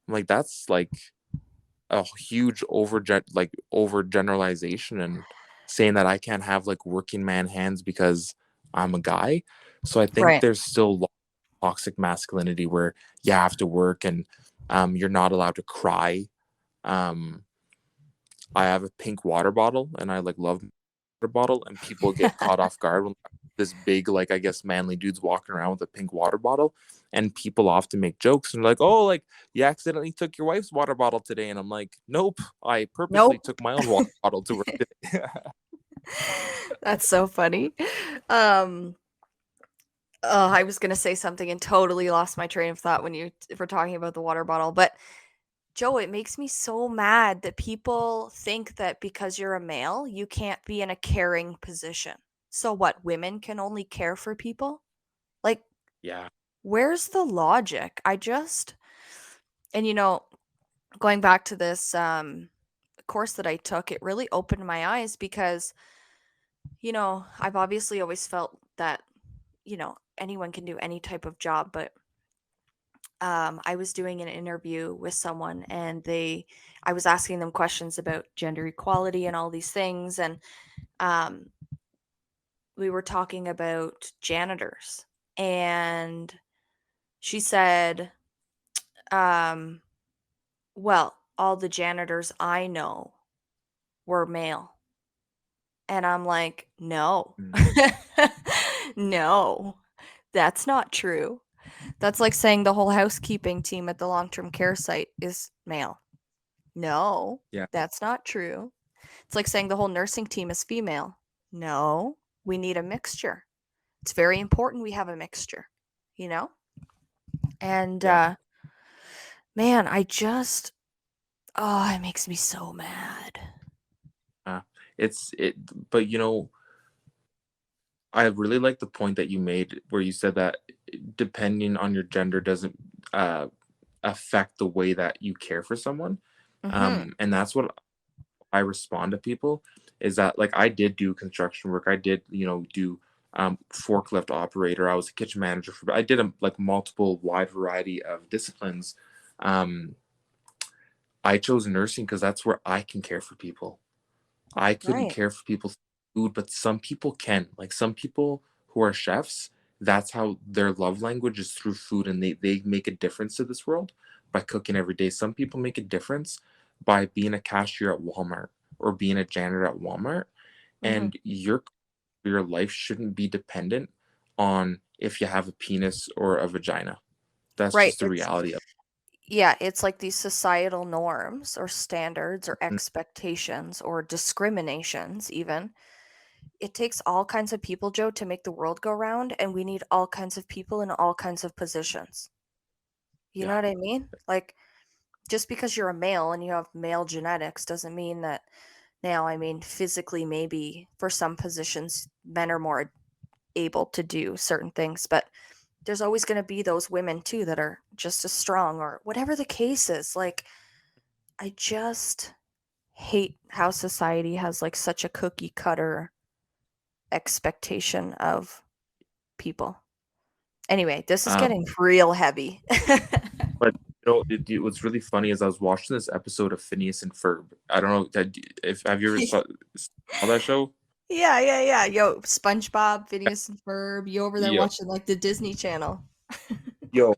like, that's like a huge overgeneralization and saying that I can't have like working man hands because I'm a guy. So I think Right. there's still toxic masculinity where you have to work and you're not allowed to cry. Um, I have a pink water bottle and I like love water bottle and people get caught off guard when this big, like, I guess manly dude's walking around with a pink water bottle, and people often make jokes and like, oh, like you accidentally took your wife's water bottle today, and I'm like, nope, I purposely Nope. took my own water bottle to work today. That's so funny. Um, oh, I was gonna say something and totally lost my train of thought when you were talking about the water bottle. But Joe, it makes me so mad that people think that because you're a male, you can't be in a caring position. So what? Women can only care for people? Like, Yeah. where's the logic? And going back to this course that I took, it really opened my eyes because I've obviously always felt that, anyone can do any type of job, but I was doing an interview with someone and I was asking them questions about gender equality and all these things. And um, we were talking about janitors. And she said, um, well, all the janitors I know were male. And I'm like, no, Mm. no, that's not true. That's like saying the whole housekeeping team at the long term care site is male. No, Yeah. that's not true. It's like saying the whole nursing team is female. No, we need a mixture. It's very important we have a mixture, you know? And Yeah. man, it makes me so mad. Uh, but I really like the point that you made where you said that depending on your gender doesn't uh, affect the way that you care for someone. Mhm. And that's what I respond to people is that, like, I did do construction work. I did, do forklift operator. I was a kitchen manager I did like multiple wide variety of disciplines. Um, I chose nursing because that's where I can care for people. I couldn't Right. care for people's food, but some people can. Like some people who are chefs, that's how their love language is through food, and they make a difference to this world by cooking every day. Some people make a difference by being a cashier at Walmart or being a janitor at Walmart. Mhm. And your life shouldn't be dependent on if you have a penis or a vagina. That's Right. just the reality of It's like these societal norms or standards or it. expectations or discriminations even. It takes all kinds of people, Joe, to make the world go round, and we need all kinds of people in all kinds of positions. You know Yeah. what I mean? Like, just because you're a male and you have male genetics doesn't mean that now, I mean, physically, maybe for some positions, men are more able to do certain things, but there's always going to be those women too that are just as strong or whatever the case is. Like, I just hate how society has like such a cookie cutter expectation of people. Anyway, this is Um, getting real heavy. But what's really funny is I was watching this episode of Phineas and Ferb. I don't know that if have you ever saw that show? Yeah. Yo, SpongeBob, Phineas and Ferb, you over there Yo, watching like the Disney Channel.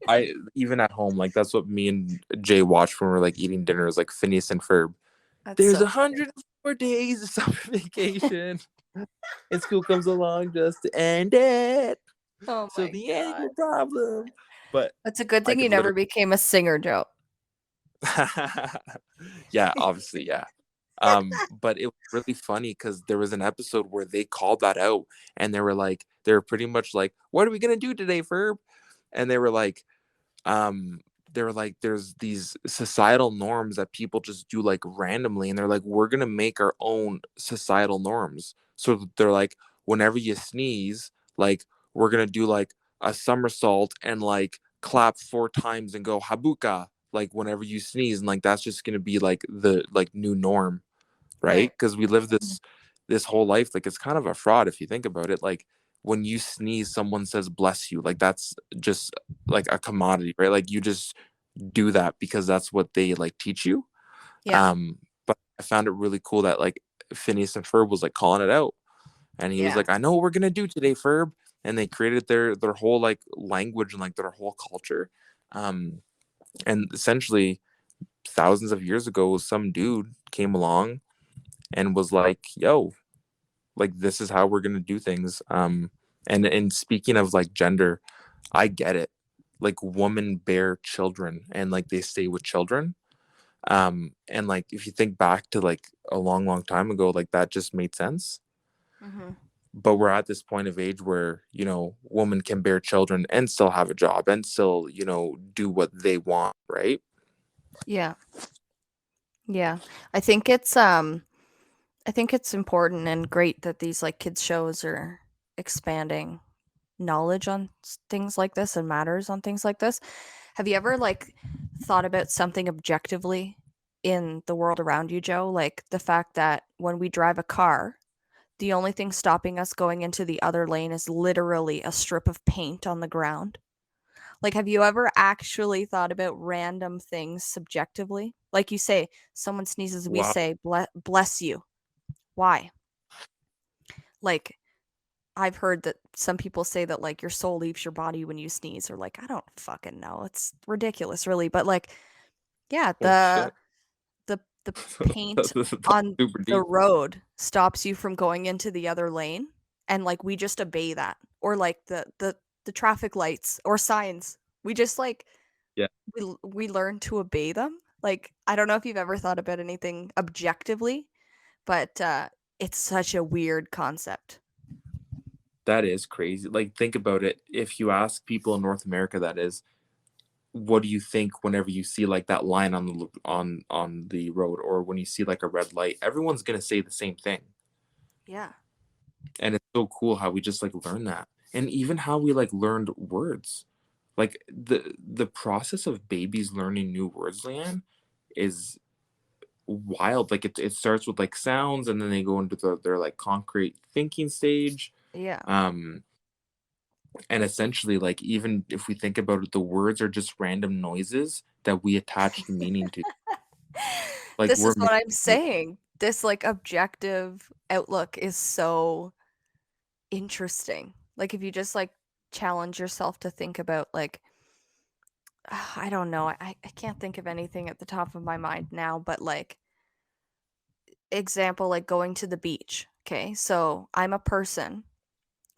I even at home, like that's what me and Jay watched when we are like eating dinner, is like Phineas and Ferb. That's There's so funny. 104 days of summer vacation, and school comes along just to end it. Oh So my the god. annual problem. But That's a good I thing you could never literally became a singer, Joe. yeah, obviously, yeah. But it was really funny because there was an episode where they called that out, and they were pretty much like, "What are we gonna do today, Ferb?" And um, they were like, "There's these societal norms that people just do like randomly," and they're like, "We're gonna make our own societal norms." So they're like, whenever you sneeze, like we're gonna do like a somersault and like clap 4 times and go habuka like whenever you sneeze, and like that's just gonna be like the like new norm, right? Right. Because we live this whole life like it's kind of a fraud if you think about it. Like when you sneeze, someone says bless you, like that's just like a commodity, right? Like you just do that because that's what they like teach you. Yeah. But I found it really cool that like Phineas and Ferb was like calling it out, and he was Yeah. like, I know what we're gonna do today, Ferb. And they created their whole like language and like their whole culture. um and essentially thousands of years ago some dude came along and was like, yo, like this is how we're gonna do things. And speaking of like gender, I get it. Like women bear children and like they stay with children. And like if you think back to like a long time ago, like that just made sense. Mm-hmm. But we're at this point of age where, women can bear children and still have a job and still, do what they want, right? Yeah. Yeah. I think it's important and great that these like kids shows are expanding knowledge on things like this and matters on things like this. Have you ever like thought about something objectively in the world around you, Joe? Like the fact that when we drive a car, the only thing stopping us going into the other lane is literally a strip of paint on the ground. Like, have you ever actually thought about random things subjectively? Like you say, someone sneezes, we Wow. say, bless you. Why? Like, I've heard that some people say that like your soul leaves your body when you sneeze, or like, I don't fucking know. It's ridiculous, really. But like, yeah, Holy shit. the paint That's on super the deep. road stops you from going into the other lane, and like we just obey that. Or like the traffic lights or signs. We just like Yeah, we learn to obey them. Like I don't know if you've ever thought about anything objectively, but it's such a weird concept. that is crazy. Like think about it. If you ask people in North America, that is, what do you think whenever you see like that line on the road, or when you see like a red light? Everyone's gonna say the same thing. Yeah. And it's so cool how we just like learn that. And even how we like learned words. Like the process of babies learning new words, Leanne, is wild. Like it starts with like sounds and then they go into their like concrete thinking stage. Yeah. Um and essentially, like, even if we think about it, the words are just random noises that we attach the meaning to. Like This we're is what making I'm saying. This like objective outlook is so interesting. Like if you just like challenge yourself to think about like I don't know. I can't think of anything at the top of my mind now, but like example like going to the beach. Okay? So, I'm a person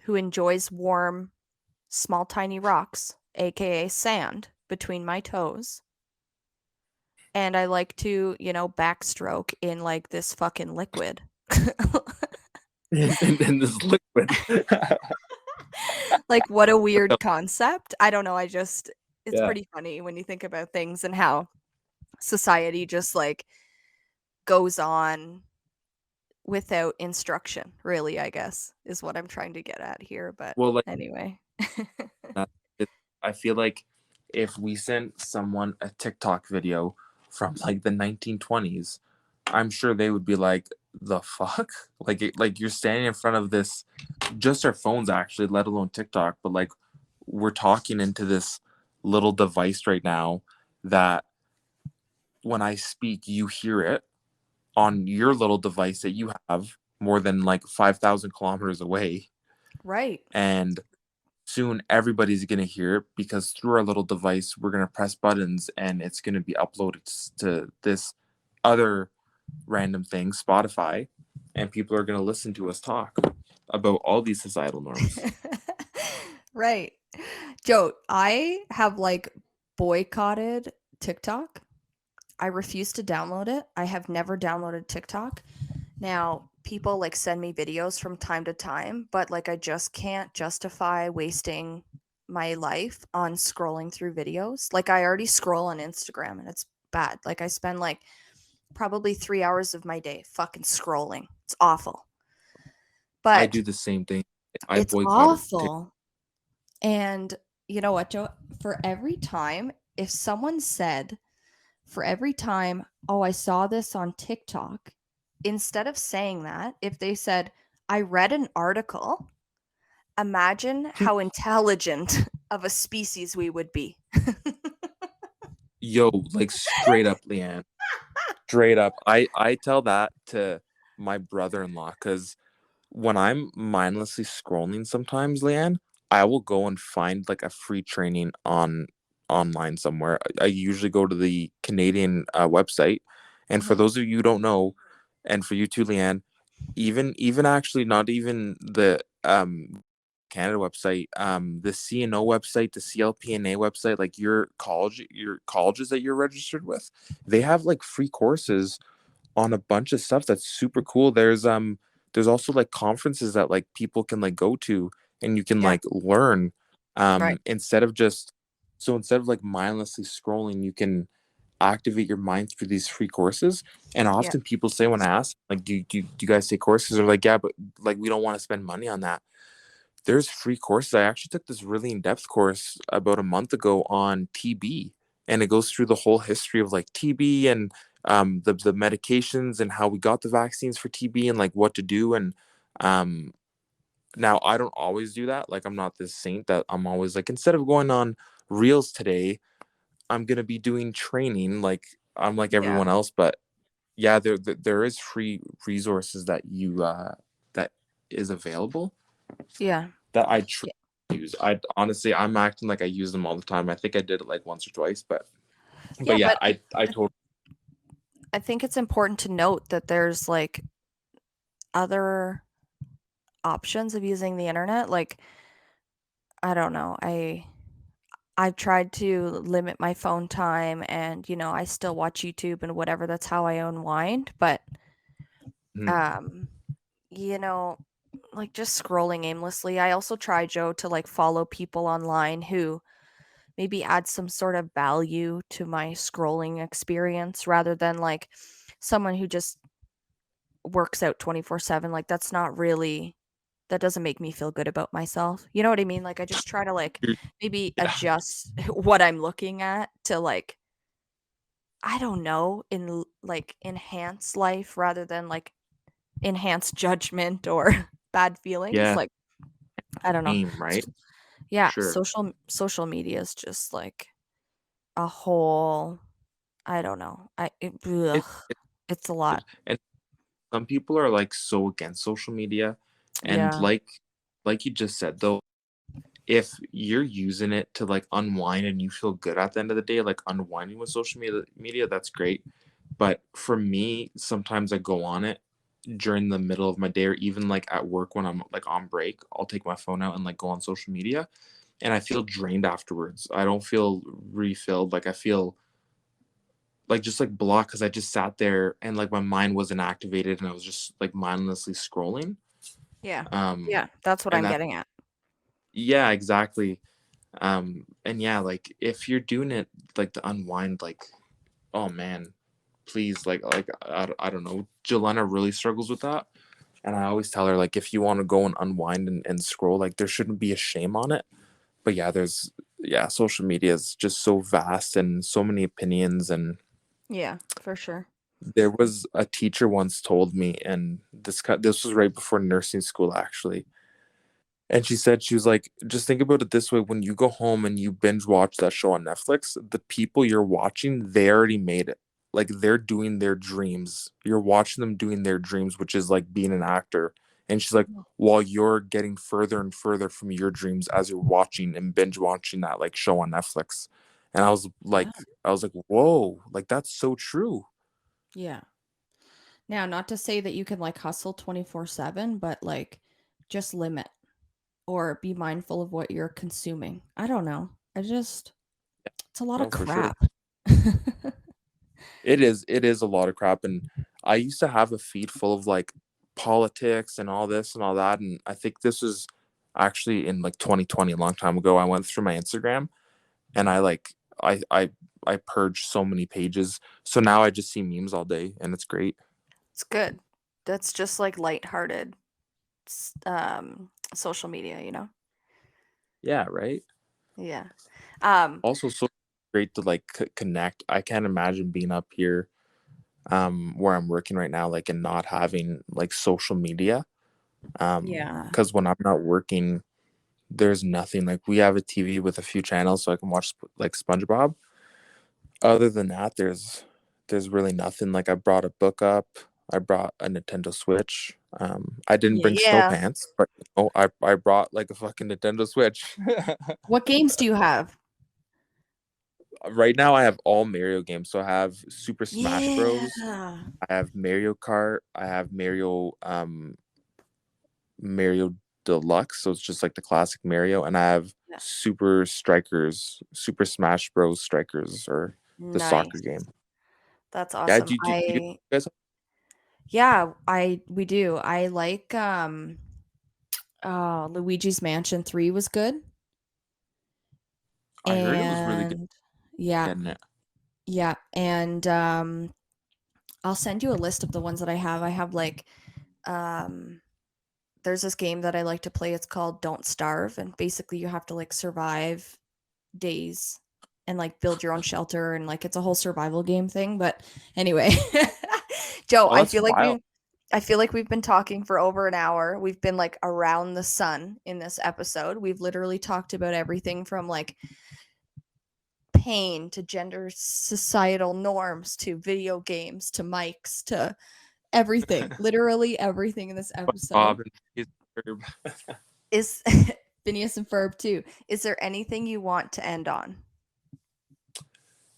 who enjoys warm small tiny rocks, aka sand between my toes. And I like to, backstroke in like this fucking liquid. in this liquid. Like what a weird concept. I don't know, it's Yeah. pretty funny when you think about things and how society just like goes on without instruction, really, I guess, is what I'm trying to get at here. But Well, like anyway. that, I feel like if we sent someone a TikTok video from like the 1920s, I'm sure they would be like, "The fuck?" Like you're standing in front of this, just our phones actually, let alone TikTok, but like we're talking into this little device right now that when I speak, you hear it on your little device that you have more than like 5,000 kilometers away. Right. And soon everybody's going to hear it because through our little device, we're going to press buttons and it's going to be uploaded to this other random thing, Spotify, and people are going to listen to us talk about all these societal norms. Right. Joe, I have like boycotted TikTok. I refuse to download it. I have never downloaded TikTok. Now, people like send me videos from time to time, but like I just can't justify wasting my life on scrolling through videos. Like I already scroll on Instagram and it's bad. Like I spend like probably 3 hours of my day fucking scrolling. It's awful. I But do the same thing. I it's boycotted TikTok. awful. And you know what, Joe? For every time, if someone said, for every time, oh, I saw this on TikTok, instead of saying that, if they said, I read an article, imagine how intelligent of a species we would be. Yo, like straight up, Leanne. Straight up. I tell that to my brother-in-law because when I'm mindlessly scrolling sometimes, Leanne, I will go and find like a free training online somewhere. I usually go to the Canadian website. And for Mhm. those of you who don't know, and for you too, Leanne, even actually not even the Canada website, the CNO website, the CLPNA website, like your colleges that you're registered with, they have like free courses on a bunch of stuff that's super cool. There's also like conferences that like people can like go to and you can Yeah. like learn Right. instead of like mindlessly scrolling, you can activate your mind through these free courses. And Yeah. often people say when I ask, like, do you guys take courses? They're like, yeah, but like we don't want to spend money on that. There's free courses. I actually took this really in-depth course about a month ago on TB, and it goes through the whole history of like TB and the medications and how we got the vaccines for TB and like what to do. And um, now I don't always do that. Like I'm not this saint that I'm always like, instead of going on reels today, I'm gonna be doing training. Like I'm like Yeah. everyone else. But yeah, there is free resources that that is available Yeah. that I Yeah. use. I honestly, I'm acting like I use them all the time. I think I did it like once or twice, but Yeah, yeah, but I totally. I think it's important to note that there's like other options of using the internet. Like, I don't know. I've tried to limit my phone time and, I still watch YouTube and whatever. That's how I unwind. But, Mhm. um, you know, like just scrolling aimlessly. I also try, Joe, to like follow people online who maybe add some sort of value to my scrolling experience rather than like someone who just works out 24/7. Like that's not really that doesn't make me feel good about myself. You know what I mean? Like I just try to like maybe Yeah, adjust what I'm looking at to like I don't know, like enhance life rather than like enhance judgment or bad feelings. yeah, Like I don't know. aim right, Yeah, sure. social media is just like a whole I don't know. It, it It's a lot. and some people are like so against social media, and Yeah. like you just said though, if you're using it to like unwind and you feel good at the end of the day, like unwinding with social media, that's great. But for me, sometimes I go on it during the middle of my day or even like at work when I'm like on break, I'll take my phone out and like go on social media and I feel drained afterwards. I don't feel refilled. Like I feel like just like blocked because I just sat there and like my mind wasn't activated and I was just like mindlessly scrolling. Yeah. Um Yeah, that's what and I'm that getting at. yeah, exactly. And yeah, like if you're doing it like to unwind, like oh man, please I don't know. Jelena really struggles with that. And I always tell her like if you want to go and unwind and scroll, like there shouldn't be a shame on it. But yeah, social media is just so vast and so many opinions. And Yeah, for sure. there was a teacher once told me, and this was right before nursing school actually. And she said, she was like, just think about it this way: when you go home and you binge watch that show on Netflix, the people you're watching, they already made it. Like they're doing their dreams. You're watching them doing their dreams, which is like being an actor. And she's like, while you're getting further and further from your dreams as you're watching and binge watching that like show on Netflix. And Yeah. I was like, whoa, like that's so true. Yeah. Now, not to say that you can like hustle 24/7, but like just limit or be mindful of what you're consuming. I don't know. It's a lot of No, for sure. crap. It is a lot of crap. And I used to have a feed full of like politics and all this and all that. And I think this was actually in like 2020, a long time ago. I went through my Instagram and I purged so many pages. So now I just see memes all day and it's great. It's good. That's just like lighthearted social media. Yeah, right. Yeah. Um Also so great to like connect. I can't imagine being up here where I'm working right now, like and not having like social media. yeah. Because when I'm not working, there's nothing. Like we have a TV with a few channels so I can watch like SpongeBob. Other than that, there's really nothing. Like I brought a book up. I brought a Nintendo Switch. I didn't bring snow Yeah. pants, but I brought like a fucking Nintendo Switch. What games do you have? Right now I have all Mario games. So I have Super Smash Bros. Yeah. I have Mario Kart. I have Mario Deluxe, so it's just like the classic Mario, and I have Yeah. Super Smash Bros. Strikers, or the soccer Nice. game. That's Yeah, awesome. do you guys? We do. I like Luigi's Mansion 3 was good. I heard it was really good. And yeah, Getting it. yeah. And I'll send you a list of the ones that I have. I have like um there's this game that I like to play. It's called Don't Starve, and basically you have to like survive days and like build your own shelter, and like it's a whole survival game thing. But anyway, Joe, Oh, that's wild. I feel like we've been talking for over an hour. We've been like around the sun in this episode. We've literally talked about everything from like pain to gender societal norms to video games to mics to everything. Literally everything in this episode Bob and his Herb. is Phineas and Ferb too. Is there anything you want to end on?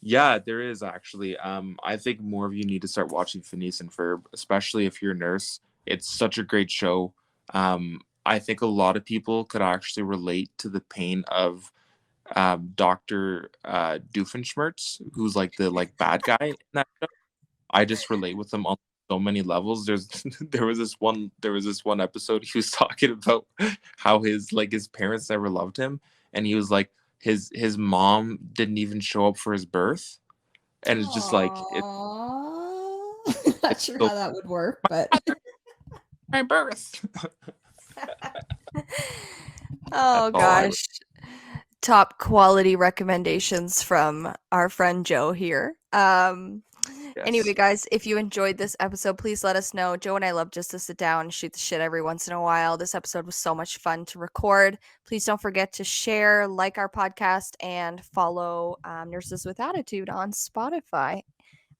Yeah, there is actually. I think more of you need to start watching Phineas and Ferb, especially if you're a nurse. It's such a great show. I think a lot of people could actually relate to the pain of Dr. Doofenshmirtz, who's like the bad guy in that show. I just relate with him on so many levels. There was this one episode he was talking about how his parents never loved him, and he was like his mom didn't even show up for his birth, and it's just like Aww. Not sure so how that would work, but my birth. oh Oh, I gosh. Top quality recommendations from our friend Joe here. Anyway, yes. guys, if you enjoyed this episode, please let us know. Joe and I love just to sit down and shoot the shit every once in a while. This episode was so much fun to record. Please don't forget to share, like our podcast, and follow Nurses with Attitude on Spotify.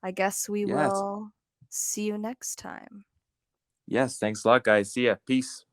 I guess we Yes. will see you next time. Yes. Thanks a lot, guys. See ya. Peace.